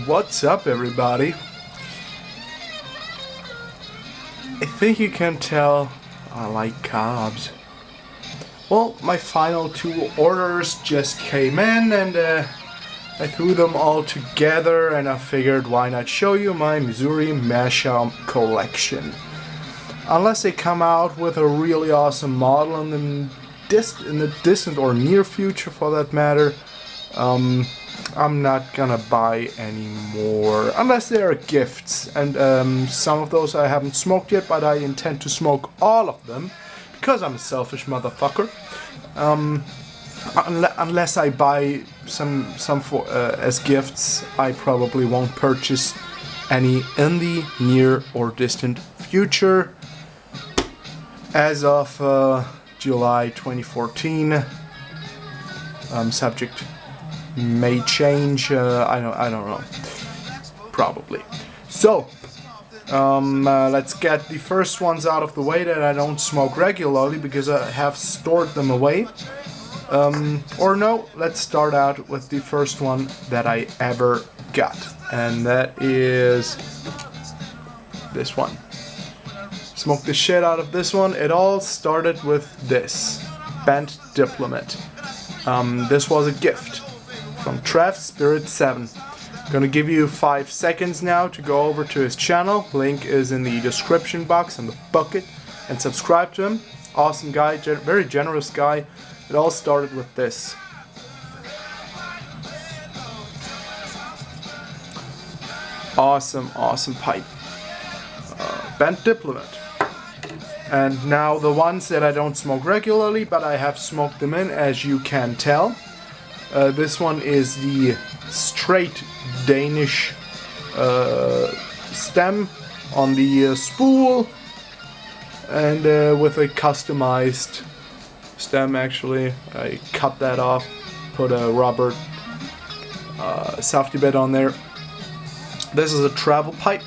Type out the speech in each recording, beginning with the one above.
What's up, everybody? I think you can tell I like cobs. Well, my final 2 orders just came in and I threw them all together and I figured why not show you my Missouri mashup collection. Unless they come out with a really awesome model in the distant or near future for that matter, I'm not gonna buy any more unless they are gifts, and some of those I haven't smoked yet, but I intend to smoke all of them because I'm a selfish motherfucker. Unless I buy some for as gifts, I probably won't purchase any in the near or distant future. As of July 2014, subject may change. I don't know. Probably. So let's get the first ones out of the way that I don't smoke regularly because I have stored them away. Or no, let's start out with the first one that I ever got, and that is this one. Smoked the shit out of this one. It all started with this bent diplomat. This was a gift from Trev Spirit 7. Gonna give you 5 seconds now to go over to his channel. Link is in the description box and the bucket, and subscribe to him. Awesome guy, very generous guy. It all started with this. Awesome pipe. Bent diplomat. And now the ones that I don't smoke regularly, but I have smoked them in, as you can tell. This one is the straight Danish stem on the spool, and with a customized stem. Actually, I cut that off, put a rubber safety bit on there. This is a travel pipe.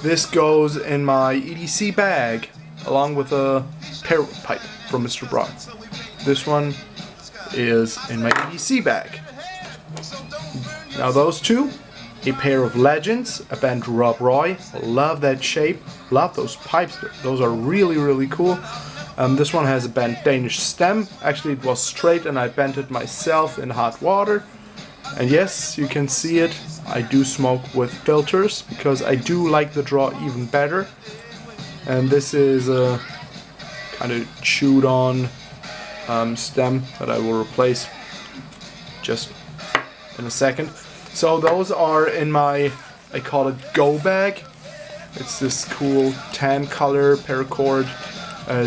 This goes in my EDC bag along with a parrot pipe from Mr. Brock. This one is in my EDC bag. Now those two, a pair of Legends, a bent Rob Roy. Love that shape, love those pipes, those are really cool. This one has a bent Danish stem. Actually it was straight and I bent it myself in hot water. And yes, you can see it, I do smoke with filters because I do like the draw even better. And this is a kind of chewed on stem that I will replace just in a second. So those are in my, I call it go bag. It's this cool tan color paracord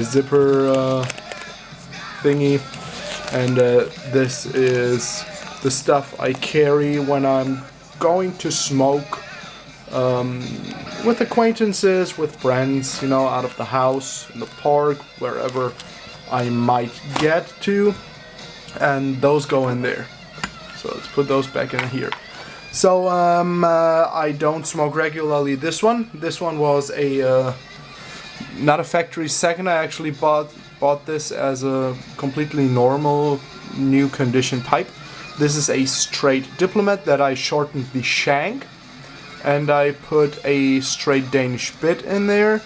zipper thingy, and this is the stuff I carry when I'm going to smoke with acquaintances, with friends, you know, out of the house, in the park, wherever I might get to, and those go in there. So let's put those back in here. So I don't smoke regularly this one. This one was a not a factory second. I actually bought this as a completely normal new condition pipe. This is a straight diplomat that I shortened the shank, and I put a straight Danish bit in there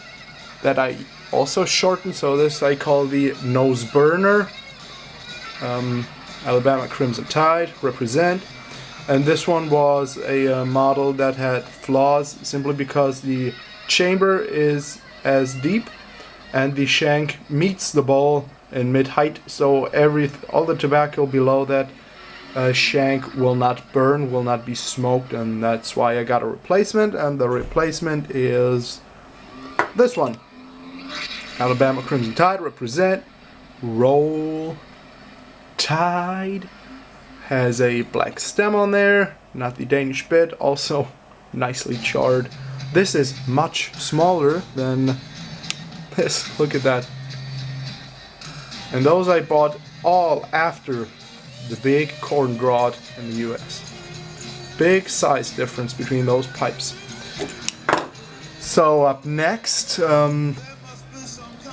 that I also shortened. So this I call the nose burner. Alabama Crimson Tide, represent. And this one was a model that had flaws simply because the chamber is as deep and the shank meets the bowl in mid-height, so all the tobacco below that shank will not burn, will not be smoked, and that's why I got a replacement. And the replacement is this one. Alabama Crimson Tide, represent. Roll Tide. Has a black stem on there, not the Danish bit, also nicely charred. This is much smaller than this, look at that. And those I bought all after the big corn drought in the US. Big size difference between those pipes. So up next,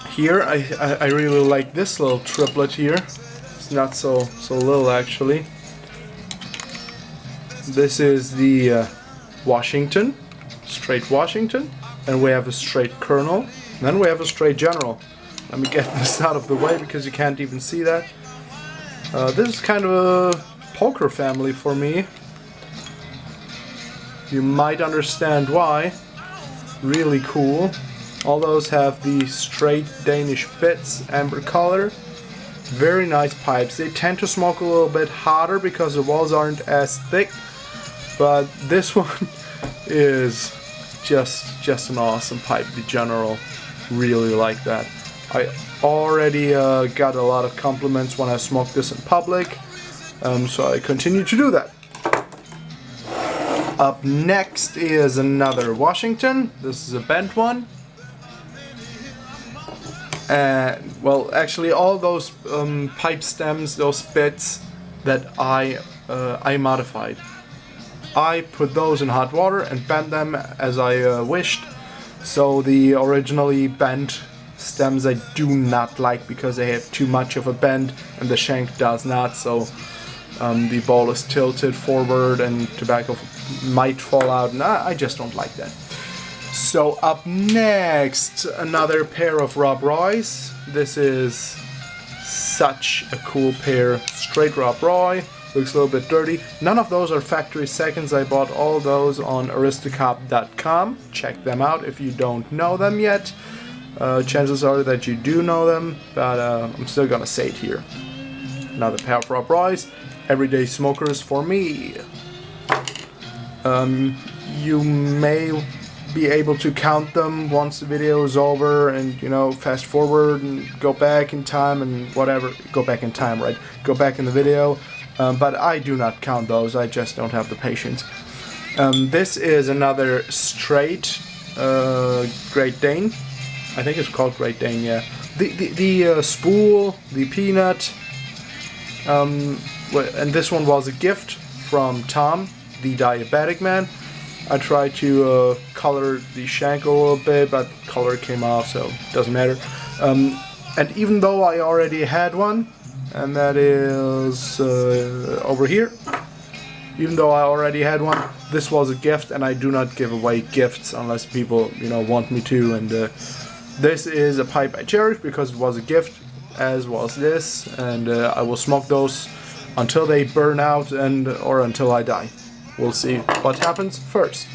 here I really like this little triplet here. It's not so little actually. This is the Washington, straight Washington, and we have a straight Colonel, and then we have a straight General. Let me get this out of the way because you can't even see that. This is kind of a poker family for me. You might understand why. Really cool. All those have the straight Danish bits, amber color. Very nice pipes. They tend to smoke a little bit hotter because the walls aren't as thick, but this one is just an awesome pipe. The General, really like that. I already got a lot of compliments when I smoked this in public, so I continue to do that. Up next is another Washington. This is a bent one. Well, actually, all those pipe stems, those bits that I modified, I put those in hot water and bent them as I wished. So the originally bent stems I do not like because they have too much of a bend and the shank does not. So the bowl is tilted forward and tobacco might fall out, and I just don't like that. So up next, another pair of Rob Roys. This is such a cool pair. Straight Rob Roy. Looks a little bit dirty. None of those are factory seconds. I bought all those on Aristocob.com. Check them out if you don't know them yet. Chances are that you do know them, but I'm still gonna say it here. Another pair of Rob Roys. Everyday smokers for me. You may be able to count them once the video is over and, you know, fast forward and go back in time and whatever. Go back in time, right? Go back in the video. But I do not count those. I just don't have the patience. This is another straight Great Dane. I think it's called Great Dane, yeah. The spool, the peanut, and this one was a gift from Tom, the diabetic man. I tried to color the shank a little bit, but color came off, so it doesn't matter. And even though I already had one, and that is over here, even though I already had one, this was a gift, and I do not give away gifts unless people, you know, want me to. And this is a pipe I cherish because it was a gift, as was this, and I will smoke those until they burn out and or until I die. We'll see what happens first.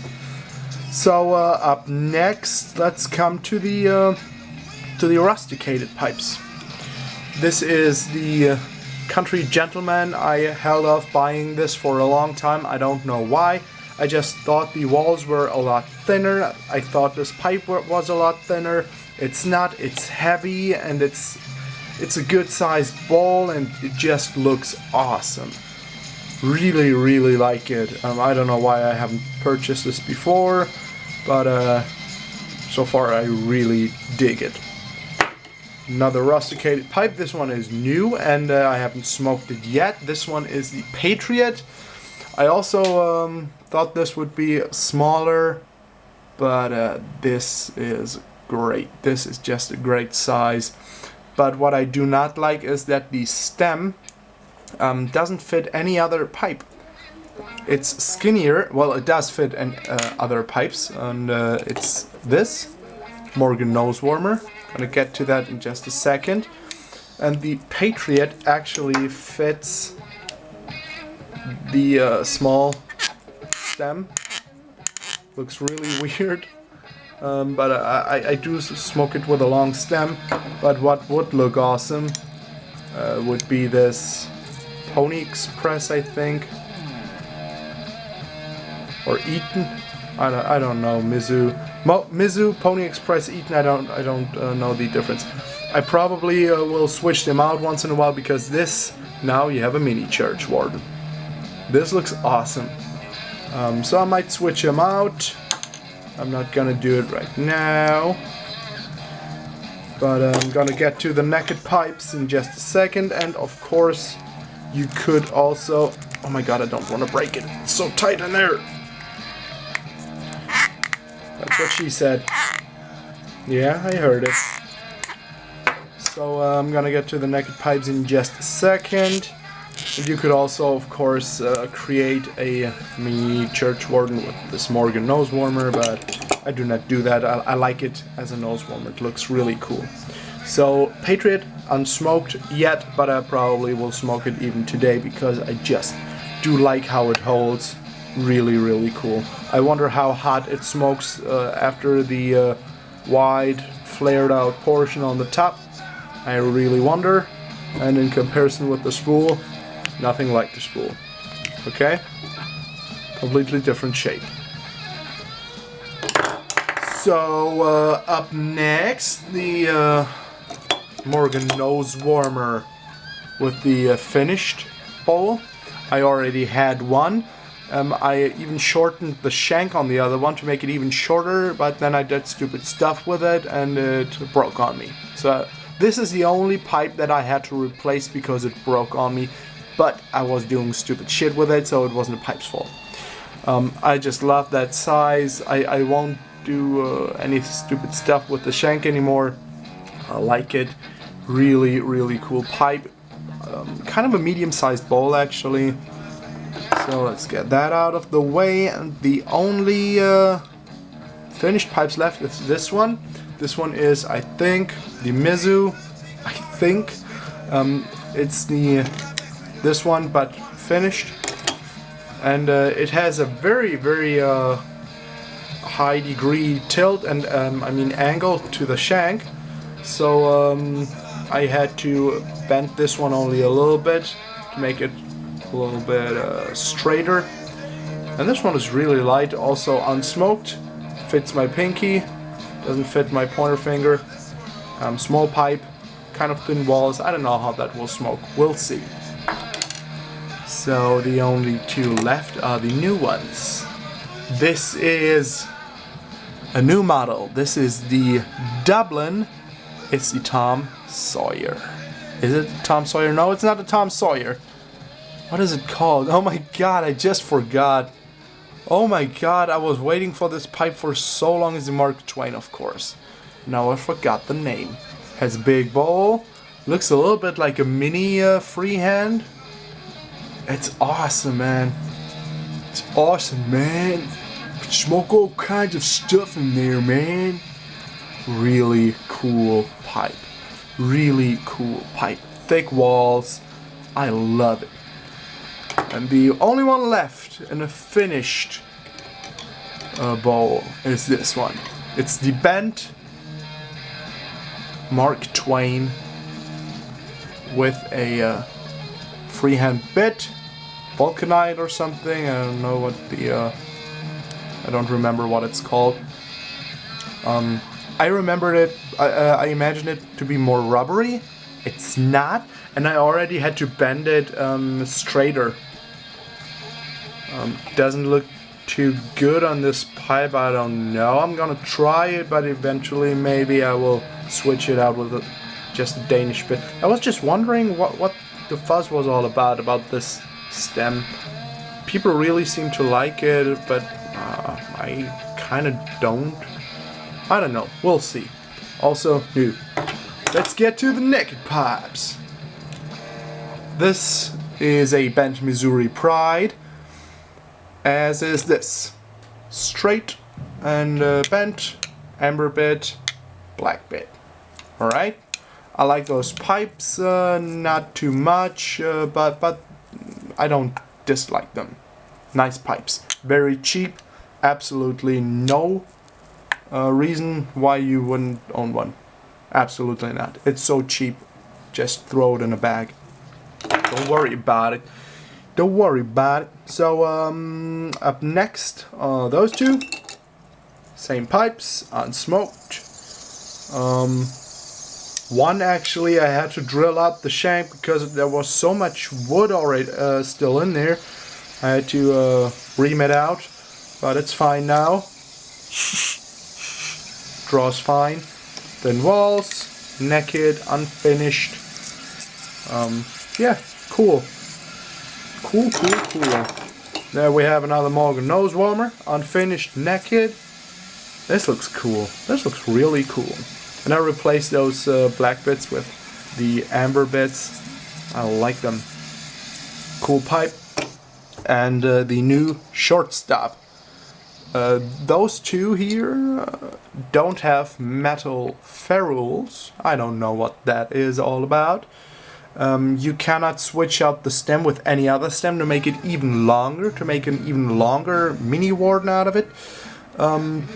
So up next, let's come to the rusticated pipes. This is the Country Gentleman. I held off buying this for a long time. I don't know why. I just thought the walls were a lot thinner. I thought this pipe was a lot thinner. It's not. It's heavy and it's a good sized bowl and it just looks awesome. Really, really like it. I don't know why I haven't purchased this before, but so far I really dig it. Another rusticated pipe. This one is new and I haven't smoked it yet. This one is the Patriot. I also thought this would be smaller, but this is great. This is just a great size. But what I do not like is that the stem doesn't fit any other pipe. It's skinnier. Well, it does fit other pipes, and it's this Morgan nose warmer. Gonna get to that in just a second. And the Patriot actually fits the small stem. Looks really weird, but I do smoke it with a long stem. But what would look awesome would be this Pony Express, I think, or Eaton. I don't know. Mizzou, Pony Express, Eaton. I don't know the difference. I probably will switch them out once in a while because this, now you have a mini church warden. This looks awesome. So I might switch them out. I'm not gonna do it right now, but I'm gonna get to the naked pipes in just a second. And of course, you could also. Oh my god, I don't want to break it. It's so tight in there. That's what she said. Yeah, I heard it. So I'm gonna get to the naked pipes in just a second. You could also, of course, create a mini church warden with this Morgan nose warmer, but I do not do that. I like it as a nose warmer. It looks really cool. So, Patriot, unsmoked yet, but I probably will smoke it even today because I just do like how it holds. Really, really cool. I wonder how hot it smokes after the wide, flared out portion on the top. I really wonder. And in comparison with the spool, nothing like the spool. Okay? Completely different shape. So, up next, the Morgan nose warmer with the finished bowl. I already had one. I even shortened the shank on the other one to make it even shorter, but then I did stupid stuff with it and it broke on me. So this is the only pipe that I had to replace because it broke on me, but I was doing stupid shit with it, so it wasn't the pipe's fault. I just love that size. I won't do any stupid stuff with the shank anymore. I like it. Really, really cool pipe. Kind of a medium-sized bowl, actually. So let's get that out of the way. And the only finished pipes left is this one. This one is, I think, the Mizu. I think it's this one, but finished. And it has a very, very high degree tilt and angle to the shank. So I had to bend this one only a little bit to make it a little bit straighter. And this one is really light, also unsmoked. Fits my pinky, doesn't fit my pointer finger. Small pipe, kind of thin walls. I don't know how that will smoke. We'll see. So the only two left are the new ones. This is a new model. This is the Dublin. It's the Tom Sawyer. Is it Tom Sawyer? No, it's not the Tom Sawyer. What is it called? Oh my god, I just forgot. Oh my god, I was waiting for this pipe for so long. As the Mark Twain, of course. Now I forgot the name. Has a big bowl. Looks a little bit like a mini freehand. It's awesome, man. It's awesome, man. Smoke all kinds of stuff in there, man. Really cool pipe. Really cool pipe. Thick walls. I love it. And the only one left in a finished bowl is this one. It's the bent Mark Twain with a freehand bit, vulcanite or something. I don't know what I don't remember what it's called. I remembered it. I imagined it to be more rubbery. It's not, and I already had to bend it straighter. Doesn't look too good on this pipe. I don't know. I'm gonna try it, but eventually maybe I will switch it out with just a Danish bit. I was just wondering what the fuzz was all about this stem. People really seem to like it, but I kind of don't. I don't know. We'll see. Also new. Let's get to the naked pipes. This is a bent Missouri Pride, as is this. Straight and bent, amber bit, black bit. Alright? I like those pipes, not too much, but I don't dislike them. Nice pipes. Very cheap. Absolutely no reason why you wouldn't own one. Absolutely not. It's so cheap. Just throw it in a bag. Don't worry about it. Don't worry about it. So, up next, those two. Same pipes, unsmoked. One actually I had to drill out the shank because there was so much wood already still in there. I had to ream it out, but it's fine now. Draws fine. Thin walls, naked, unfinished. Yeah, cool. Cool. There we have another Morgan nose warmer, unfinished, naked. This looks cool. This looks really cool. And I replaced those black bits with the amber bits. I like them. cool pipe, and the new shortstop. Those two here don't have metal ferrules. I don't know what that is all about. You cannot switch out the stem with any other stem to make it even longer, to make an even longer mini warden out of it,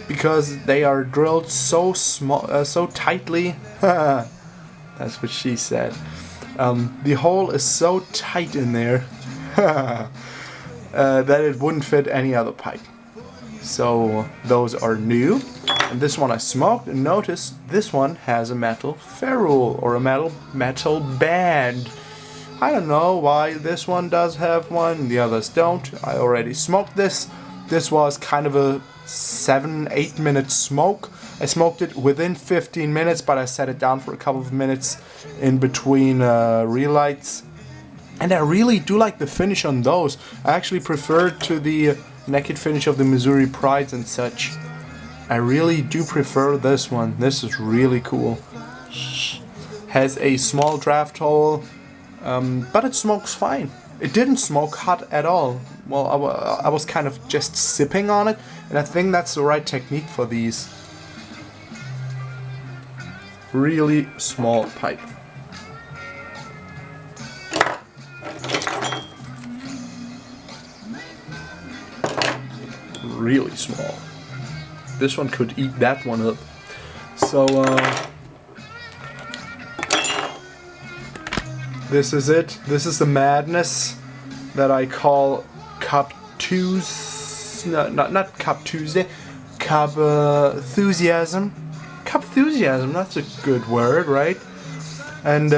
because they are drilled so small, so tightly. That's what she said. The hole is so tight in there that it wouldn't fit any other pipe. So those are new. And this one I smoked, and notice this one has a metal ferrule or a metal band. I don't know why this one does have one, the others don't. I already smoked this. This was kind of a 7-8 minute smoke. I smoked it within 15 minutes, but I set it down for a couple of minutes in between relights. And I really do like the finish on those. I actually prefer it to the naked finish of the Missouri Prides and such. I really do prefer this one. This is really cool. Has a small draft hole, but it smokes fine. It didn't smoke hot at all. Well, I was kind of just sipping on it, and I think that's the right technique for these. Really small pipe. Really small. This one could eat that one up. So, this is it. This is the madness that I call not cobthusiasm. Cobthusiasm, that's a good word, right? And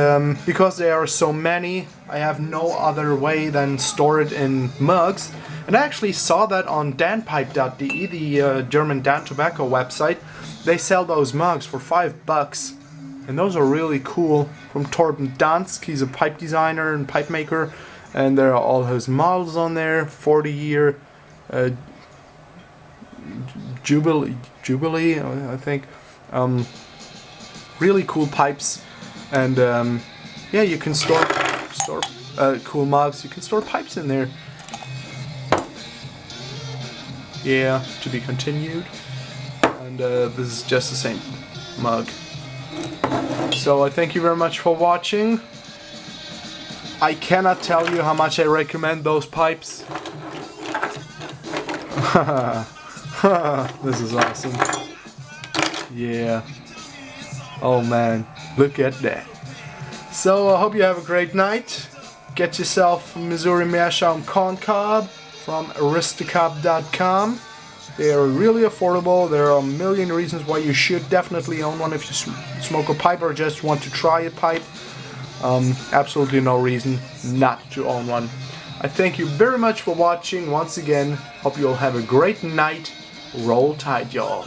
because there are so many, I have no other way than store it in mugs. And I actually saw that on danpipe.de, the German Dan Tobacco website. They sell those mugs for $5. And those are really cool. From Torben Dansk, he's a pipe designer and pipe maker. And there are all his models on there. 40-year Jubilee, I think. Really cool pipes. And yeah, you can store cool mugs. You can store pipes in there. Yeah, to be continued. And this is just the same mug. So I thank you very much for watching. I cannot tell you how much I recommend those pipes. This is awesome. Yeah. Oh man, look at that. So I hope you have a great night. Get yourself a Missouri Meerschaum corn cob from Aristocob.com. They are really affordable. There are a million reasons why you should definitely own one if you smoke a pipe or just want to try a pipe. Absolutely no reason not to own one. I thank you very much for watching once again. Hope you'll have a great night. Roll Tide, y'all.